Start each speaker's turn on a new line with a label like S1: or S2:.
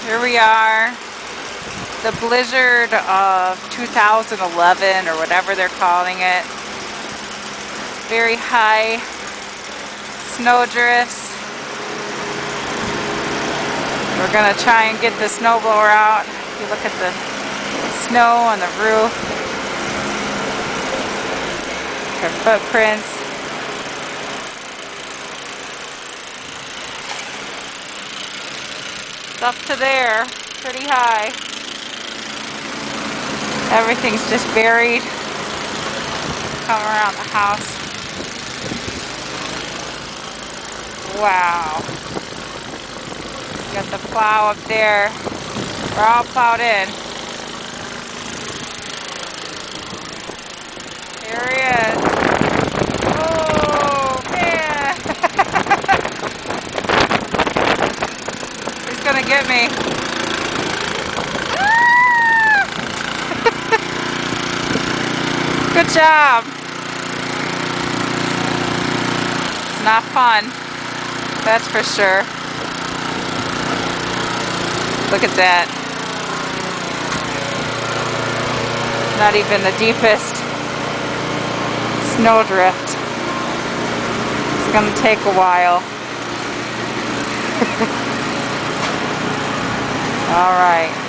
S1: Here we are. The blizzard of 2011 or whatever they're calling it. Very high snow drifts. We're gonna try and get the snowblower out. If you look at the snow on the roof. Her footprints. It's up to there, pretty high. Everything's just buried. Come around the house. Wow. Got the plow up there. We're all plowed in. Here he is. Oh, man. He's gonna get me. Good job. It's not fun, that's for sure. Look at that. Not even the deepest snowdrift. It's gonna take a while. All right.